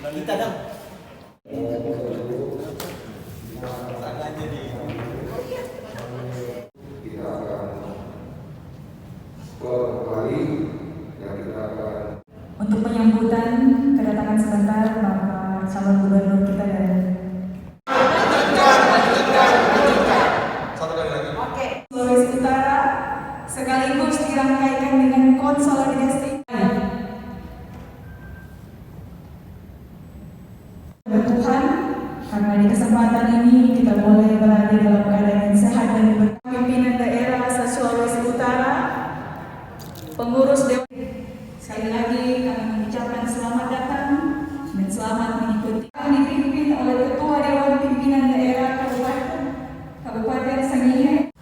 Kita dong. Kita akan kembali yang kita akan untuk penyambutan kedatangan sebentar Bapak calon gubernur kita dan Sulawesi Utara sekaligus dirangkaikan dengan konsolidasi Tuhan, karena di kesempatan ini kita boleh berada dalam keadaan yang sehat dan pimpinan daerah Sulawesi Utara, pengurus dewan. Sekali lagi kami mengucapkan selamat datang dan selamat mengikuti. Kami dipimpin oleh Ketua Dewan Pimpinan Daerah Kabupaten Sangihe.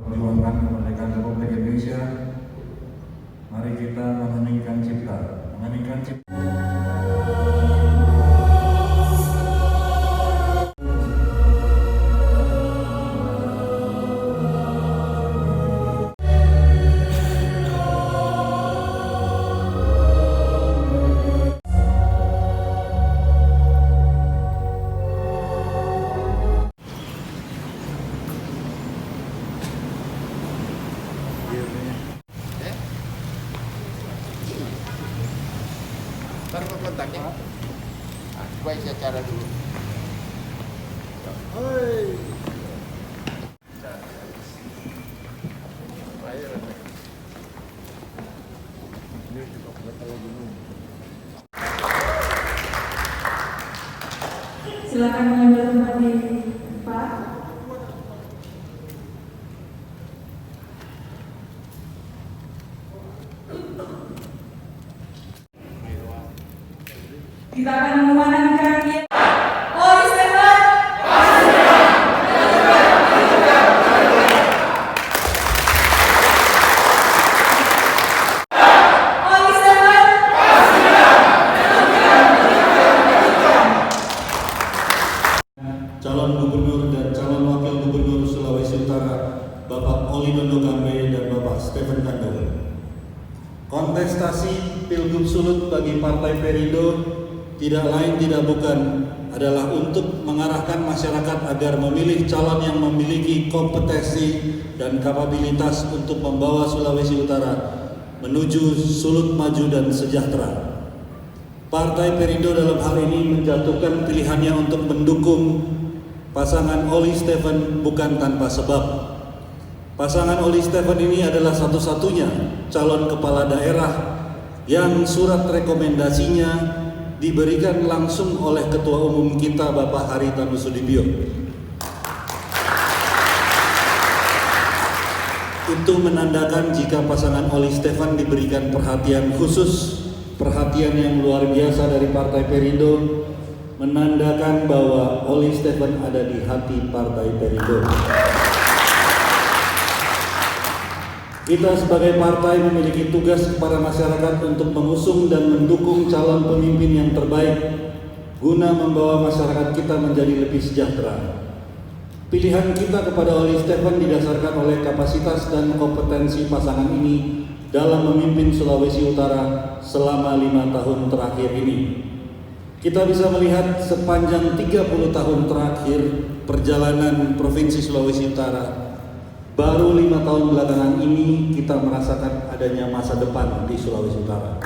Perjuangkan kemerdekaan Republik Indonesia. Mari kita mengheningkan cipta, mengheningkan cipta. Baru kontaknya. Baik saya cara dulu. Silakan mengambil tempat di Pak. Kita akan mengumandangkan dia. Oli Stefan. Oli Stefan. Calon gubernur dan calon wakil gubernur Sulawesi Utara, Bapak Oli Dondo Kambe dan Bapak Stephen Kandung. Kontestasi Pilgub Sulut bagi Partai Perindo tidak lain tidak bukan adalah untuk mengarahkan masyarakat agar memilih calon yang memiliki kompetensi dan kapabilitas untuk membawa Sulawesi Utara menuju Sulut maju dan sejahtera. Partai Perindo dalam hal ini menjatuhkan pilihannya untuk mendukung pasangan Oli Stephen bukan tanpa sebab. Pasangan Oli Stephen ini adalah satu-satunya calon kepala daerah yang surat rekomendasinya diberikan langsung oleh Ketua Umum kita Bapak Haritanu Sudibyo. Itu menandakan jika pasangan Oli Stephen diberikan perhatian khusus, perhatian yang luar biasa dari Partai Perindo, menandakan bahwa Oli Stephen ada di hati Partai Perindo. Kita sebagai partai memiliki tugas kepada masyarakat untuk mengusung dan mendukung calon pemimpin yang terbaik guna membawa masyarakat kita menjadi lebih sejahtera. Pilihan kita kepada Oli Stephen didasarkan oleh kapasitas dan kompetensi pasangan ini dalam memimpin Sulawesi Utara selama 5 tahun terakhir ini. Kita bisa melihat sepanjang 30 tahun terakhir perjalanan Provinsi Sulawesi Utara. Baru 5 tahun belakangan ini kita merasakan adanya masa depan di Sulawesi Utara.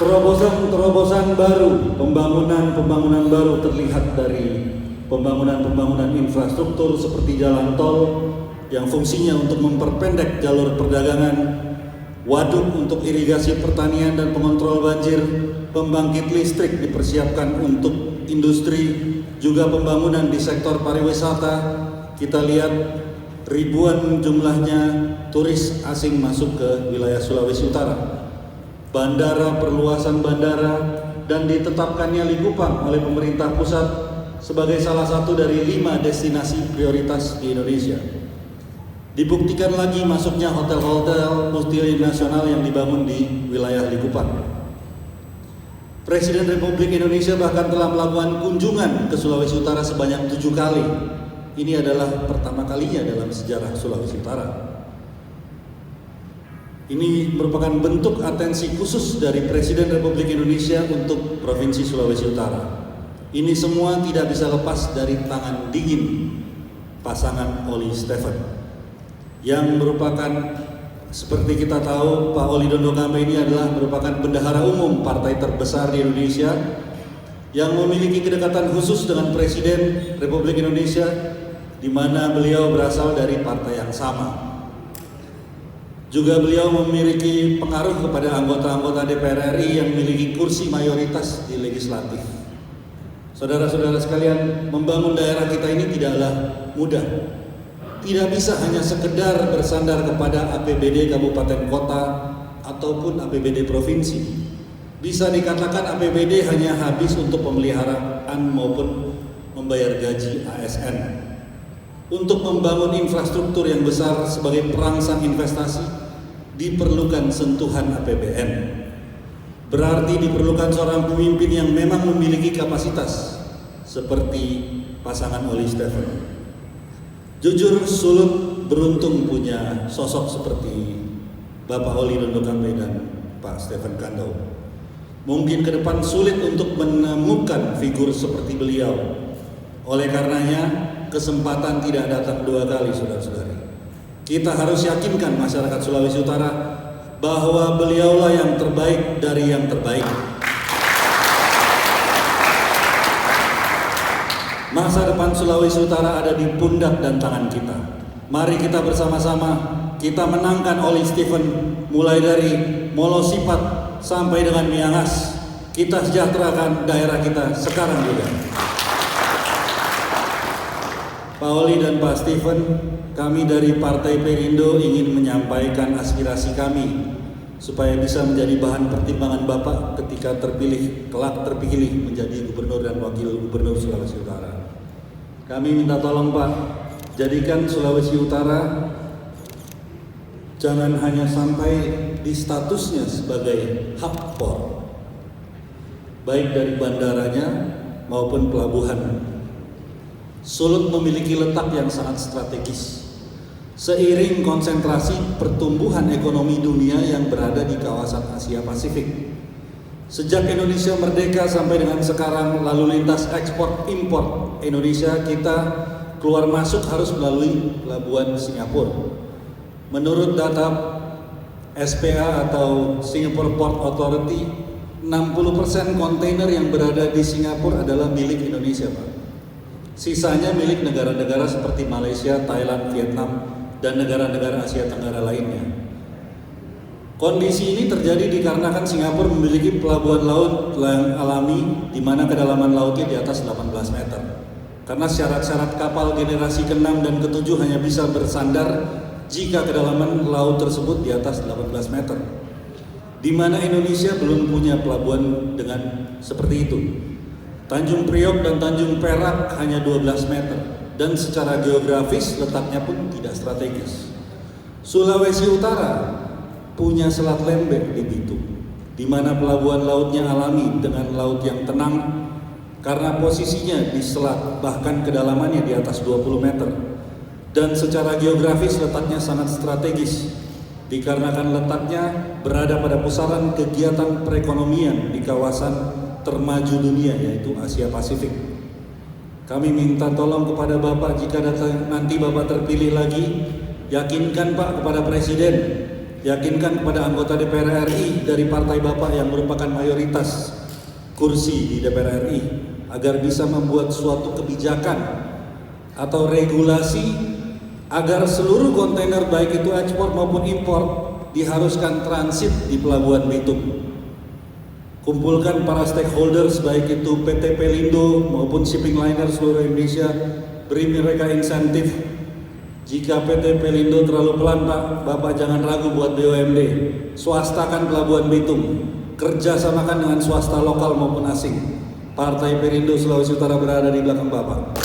Terobosan baru, pembangunan baru terlihat dari pembangunan infrastruktur seperti jalan tol yang fungsinya untuk memperpendek jalur perdagangan, waduk untuk irigasi pertanian dan pengontrol banjir, pembangkit listrik dipersiapkan untuk industri, juga pembangunan di sektor pariwisata. Kita lihat ribuan jumlahnya turis asing masuk ke wilayah Sulawesi Utara. Bandara, perluasan bandara, dan ditetapkannya Likupang oleh pemerintah pusat sebagai salah satu dari 5 destinasi prioritas di Indonesia. Dibuktikan lagi masuknya hotel-hotel multinasional yang dibangun di wilayah Likupang. Presiden Republik Indonesia bahkan telah melakukan kunjungan ke Sulawesi Utara sebanyak 7 kali. Ini adalah pertama kalinya dalam sejarah Sulawesi Utara. Ini merupakan bentuk atensi khusus dari Presiden Republik Indonesia untuk Provinsi Sulawesi Utara. Ini semua tidak bisa lepas dari tangan dingin pasangan Oli Stephen, yang merupakan, seperti kita tahu, Pak Oli Dondo Kambe ini adalah merupakan bendahara umum partai terbesar di Indonesia yang memiliki kedekatan khusus dengan Presiden Republik Indonesia, di mana beliau berasal dari partai yang sama. Juga beliau memiliki pengaruh kepada anggota-anggota DPR RI yang memiliki kursi mayoritas di legislatif. Saudara-saudara sekalian, membangun daerah kita ini tidaklah mudah. Tidak bisa hanya sekedar bersandar kepada APBD kabupaten kota ataupun APBD provinsi. Bisa dikatakan APBD hanya habis untuk pemeliharaan maupun membayar gaji ASN. Untuk membangun infrastruktur yang besar sebagai perangsang investasi, diperlukan sentuhan APBN. Berarti diperlukan seorang pemimpin yang memang memiliki kapasitas seperti pasangan Oli Stephen. Jujur, sulut beruntung punya sosok seperti Bapak Oli Dondo Kambe dan Pak Stephen Kandau. Mungkin ke depan sulit untuk menemukan figur seperti beliau. Oleh karenanya, kesempatan tidak datang 2 kali, saudara-saudari. Kita harus yakinkan masyarakat Sulawesi Utara bahwa beliaulah yang terbaik dari yang terbaik. Masa depan Sulawesi Utara ada di pundak dan tangan kita. Mari kita bersama-sama kita menangkan Oli Stephen, mulai dari Molosipat sampai dengan Miangas. Kita sejahterakan daerah kita sekarang juga. Pak Oli dan Pak Stephen, kami dari Partai Perindo ingin menyampaikan aspirasi kami supaya bisa menjadi bahan pertimbangan Bapak ketika kelak terpilih menjadi Gubernur dan Wakil Gubernur Sulawesi Utara. Kami minta tolong Pak, jadikan Sulawesi Utara jangan hanya sampai di statusnya sebagai hub port, baik dari bandaranya maupun pelabuhan. Sulut memiliki letak yang sangat strategis. Seiring konsentrasi pertumbuhan ekonomi dunia yang berada di kawasan Asia Pasifik. Sejak Indonesia merdeka sampai dengan sekarang, lalu lintas ekspor impor Indonesia kita keluar masuk harus melalui pelabuhan Singapura. Menurut data SPA atau Singapore Port Authority, 60% kontainer yang berada di Singapura adalah milik Indonesia, Pak. Sisanya milik negara-negara seperti Malaysia, Thailand, Vietnam, dan negara-negara Asia Tenggara lainnya. Kondisi ini terjadi dikarenakan Singapura memiliki pelabuhan laut yang alami di mana kedalaman lautnya di atas 18 meter. Karena syarat-syarat kapal generasi ke-6 dan ke-7 hanya bisa bersandar jika kedalaman laut tersebut di atas 18 meter. Di mana Indonesia belum punya pelabuhan dengan seperti itu. Tanjung Priok dan Tanjung Perak hanya 12 meter dan secara geografis letaknya pun tidak strategis. Sulawesi Utara punya Selat Lembeh di Bitung, di mana pelabuhan lautnya alami dengan laut yang tenang karena posisinya di selat, bahkan kedalamannya di atas 20 meter. Dan secara geografis letaknya sangat strategis dikarenakan letaknya berada pada pusaran kegiatan perekonomian di kawasan termaju dunia, yaitu Asia Pasifik. Kami minta tolong kepada Bapak, jika nanti Bapak terpilih lagi, yakinkan Pak kepada Presiden, yakinkan kepada anggota DPR RI dari partai Bapak yang merupakan mayoritas kursi di DPR RI, agar bisa membuat suatu kebijakan atau regulasi agar seluruh kontainer baik itu ekspor maupun impor diharuskan transit di Pelabuhan Bitung. Kumpulkan para stakeholders baik itu PT Pelindo maupun shipping liner seluruh Indonesia, beri mereka insentif. Jika PT Pelindo terlalu pelan Pak, Bapak jangan ragu buat BUMD, swastakan Pelabuhan Bitung, kerjasamakan dengan swasta lokal maupun asing. Partai Perindo Sulawesi Utara berada di belakang Bapak.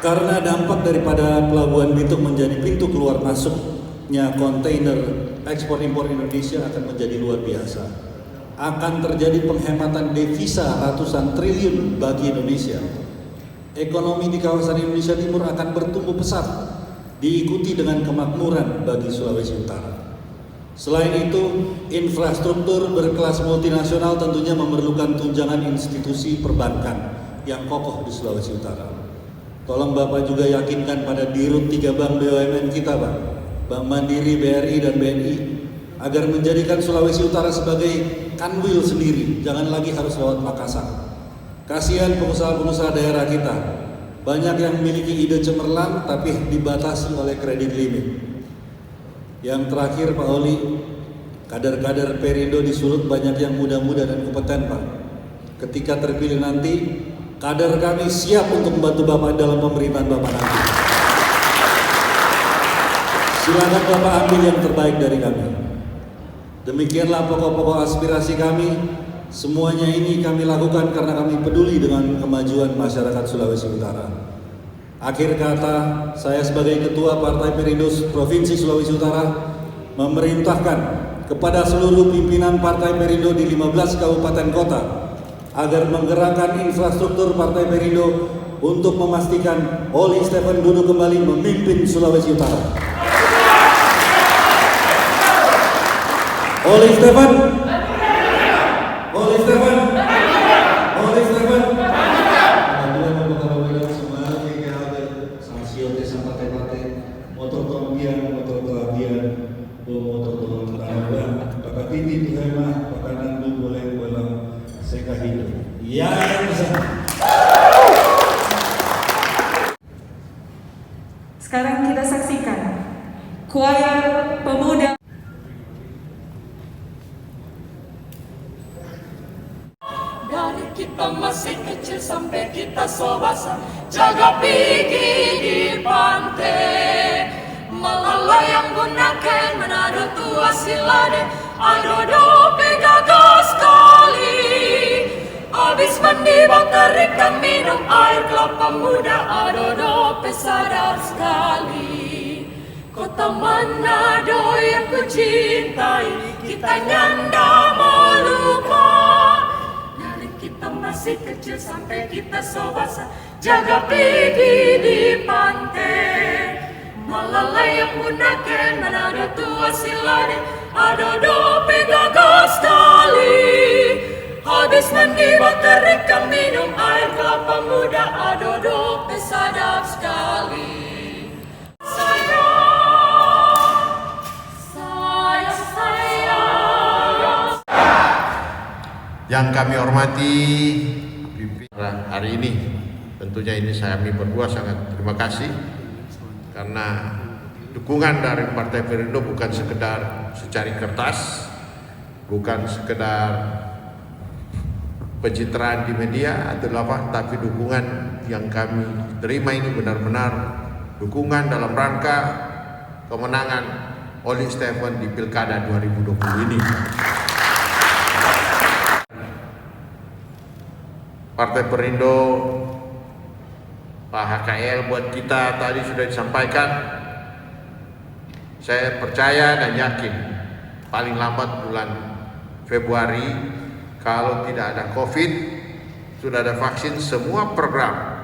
Karena dampak daripada Pelabuhan Bitung menjadi pintu keluar masuknya kontainer ekspor impor Indonesia akan menjadi luar biasa. Akan terjadi penghematan devisa ratusan triliun bagi Indonesia. Ekonomi di kawasan Indonesia Timur akan bertumbuh pesat, diikuti dengan kemakmuran bagi Sulawesi Utara. Selain itu, infrastruktur berkelas multinasional tentunya memerlukan tunjangan institusi perbankan yang kokoh di Sulawesi Utara. Tolong Bapak juga yakinkan pada dirut 3 bank BUMN kita Pak, Bank Mandiri, BRI, dan BNI, agar menjadikan Sulawesi Utara sebagai kanwil sendiri, jangan lagi harus lewat Makassar. Kasihan pengusaha-pengusaha daerah kita, banyak yang memiliki ide cemerlang tapi dibatasi oleh kredit limit. Yang terakhir Pak Oli, kader-kader Perindo di Sulut banyak yang muda-muda dan kompeten Pak. Ketika terpilih nanti, kader kami siap untuk membantu Bapak dalam pemerintahan Bapak nanti. Silakan Bapak ambil yang terbaik dari kami. Demikianlah pokok-pokok aspirasi kami. Semuanya ini kami lakukan karena kami peduli dengan kemajuan masyarakat Sulawesi Utara. Akhir kata, saya sebagai Ketua Partai Perindo Provinsi Sulawesi Utara memerintahkan kepada seluruh pimpinan Partai Perindo di 15 kabupaten kota agar menggerakkan infrastruktur Partai Perindo untuk memastikan Oli Stephen duduk kembali memimpin Sulawesi Utara. Oli Stephen, Oli Stephen, Oli Stephen. Sekarang kita saksikan choir pemuda. Dari kita masih kecil sampai kita sobasa, jaga pergi di pantai. Melayang gunakan Manado tua silade, adodo pegagas sekali. Habis mandi bakar ikan minum air kelapa muda, adodo pesadar sekali. Kota Manado yang ku cintai, kita nyanda mau lupa. Dari kita masih kecil sampai kita sobasa, jaga pergi di pantai. Melayang gunakan Manado tua silade, adodo pegagas sekali. Habis mandi bakar ikan minum air kelapa muda, adodo pesadap sekali. Sayang. Yang kami hormati pimpinan hari ini, tentunya ini kami berdua sangat terima kasih karena dukungan dari Partai Perindo bukan sekedar secari kertas, bukan sekedar pencitraan di media atau apa, tapi dukungan yang kami terima ini benar-benar dukungan dalam rangka kemenangan Oli Stephen di Pilkada 2020 ini. Partai Perindo, Pak HKL buat kita tadi sudah disampaikan. Saya percaya dan yakin paling lambat bulan Februari, kalau tidak ada COVID, sudah ada vaksin, semua program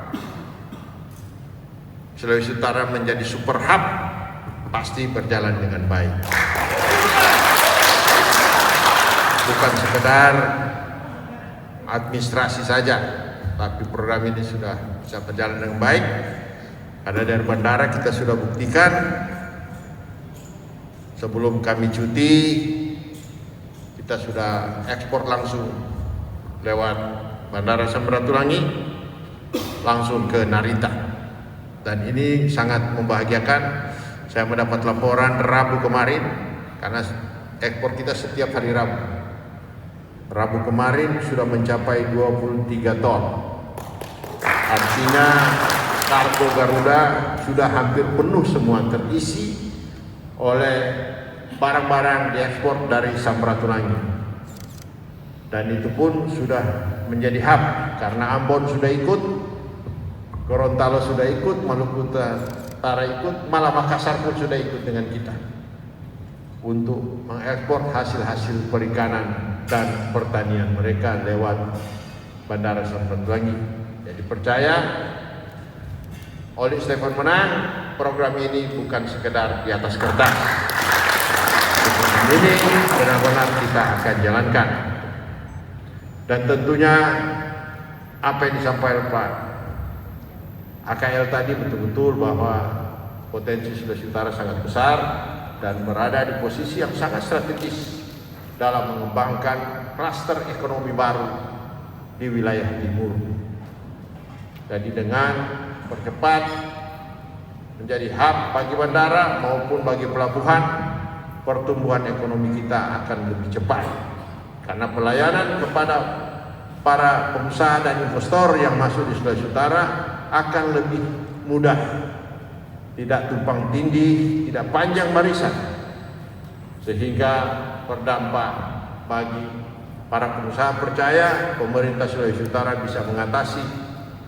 Sulawesi Utara menjadi super hub pasti berjalan dengan baik. Bukan sekedar administrasi saja, tapi program ini sudah bisa berjalan dengan baik. Karena dari bandara kita sudah buktikan sebelum kami cuti, kita sudah ekspor langsung lewat Bandara Samratulangi langsung ke Narita, dan Dan ini sangat membahagiakan. Saya mendapat laporan Rabu kemarin, karena ekspor kita setiap hari Rabu. Rabu kemarin sudah mencapai 23 ton. Artinya kargo Garuda sudah hampir penuh semua, terisi oleh barang-barang diekspor dari Samratulangi. Dan itu pun sudah menjadi hub, karena Ambon sudah ikut, Gorontalo sudah ikut, Maluku Utara ikut, malah Makassar pun sudah ikut dengan kita untuk mengekspor hasil-hasil perikanan dan pertanian mereka lewat Bandara Samratulangi. Jadi percaya, Oli Stephen menang, program ini bukan sekedar di atas kertas. Program ini benar-benar kita akan jalankan. Dan tentunya apa yang disampaikan Pak AKL tadi betul-betul bahwa potensi Sulawesi Utara sangat besar dan berada di posisi yang sangat strategis dalam mengembangkan klaster ekonomi baru di wilayah timur. Jadi dengan percepat menjadi hub bagi bandara maupun bagi pelabuhan, pertumbuhan ekonomi kita akan lebih cepat. Karena pelayanan kepada para pengusaha dan investor yang masuk di Sulawesi Utara akan lebih mudah, tidak tumpang tindih, tidak panjang barisan, sehingga berdampak bagi para pengusaha. Percaya pemerintah Sulawesi Utara bisa mengatasi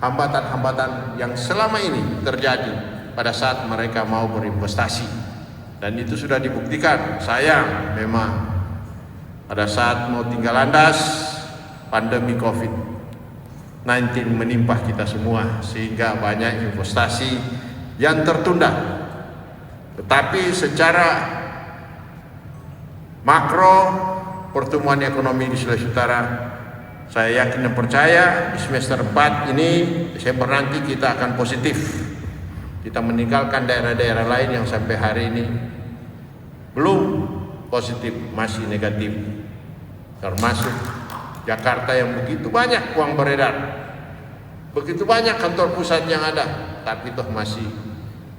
hambatan-hambatan yang selama ini terjadi pada saat mereka mau berinvestasi. Dan itu sudah dibuktikan. Sayang memang pada saat mau tinggal landas, pandemi COVID-19 menimpa kita semua, sehingga banyak investasi yang tertunda. Tetapi secara makro pertumbuhan ekonomi di Sulawesi Utara, saya yakin dan percaya di semester 4 ini, Desember nanti kita akan positif. Kita meninggalkan daerah-daerah lain yang sampai hari ini belum positif, masih negatif. Termasuk Jakarta yang begitu banyak uang beredar, begitu banyak kantor pusat yang ada, tapi toh masih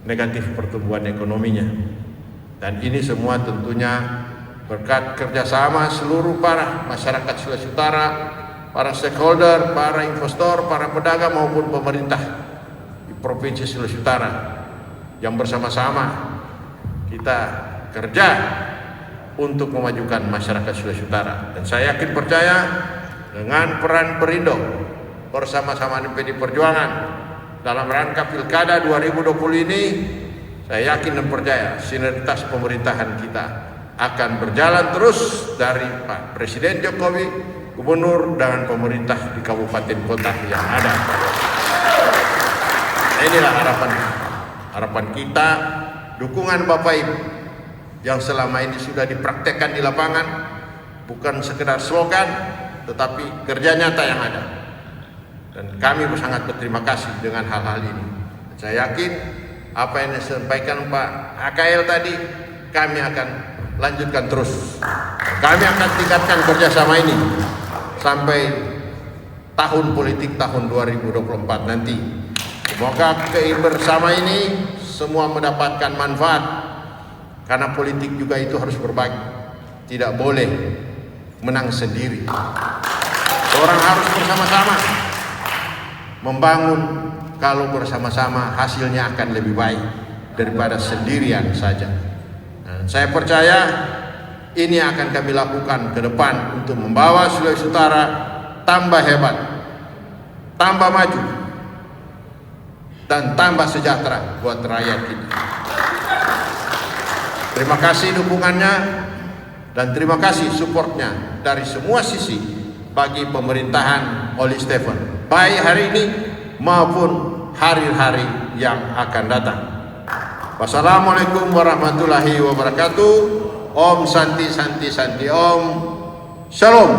negatif pertumbuhan ekonominya. Dan ini semua tentunya berkat kerjasama seluruh para masyarakat Sulawesi Utara, para stakeholder, para investor, para pedagang maupun pemerintah di Provinsi Sulawesi Utara, yang bersama-sama kita kerja untuk memajukan masyarakat Sulawesi Utara. Dan saya yakin percaya dengan peran Perindo bersama-sama dengan PD Perjuangan dalam rangka Pilkada 2020 ini, saya yakin dan percaya sinergitas pemerintahan kita akan berjalan terus dari Pak Presiden Jokowi, Gubernur, dan pemerintah di kabupaten kota yang ada. Inilah harapan kita, dukungan Bapak Ibu yang selama ini sudah dipraktekkan di lapangan, bukan sekedar slogan, tetapi kerja nyata yang ada. Dan kami sangat berterima kasih dengan hal-hal ini. Saya yakin apa yang disampaikan Pak AKL tadi, kami akan lanjutkan terus. Kami akan tingkatkan kerjasama ini sampai tahun politik tahun 2024 nanti. Semoga bersama ini semua mendapatkan manfaat, karena politik juga itu harus berbagi, tidak boleh menang sendiri. Orang harus bersama-sama membangun. Kalau bersama-sama hasilnya akan lebih baik daripada sendirian saja. Dan saya percaya ini akan kami lakukan ke depan untuk membawa Sulawesi Utara tambah hebat, tambah maju, dan tambah sejahtera buat rakyat kita. Terima kasih dukungannya dan terima kasih supportnya dari semua sisi bagi pemerintahan Oli Stephen, baik hari ini maupun hari-hari yang akan datang. Wassalamualaikum warahmatullahi wabarakatuh. Om Santi Santi Santi Om. Shalom.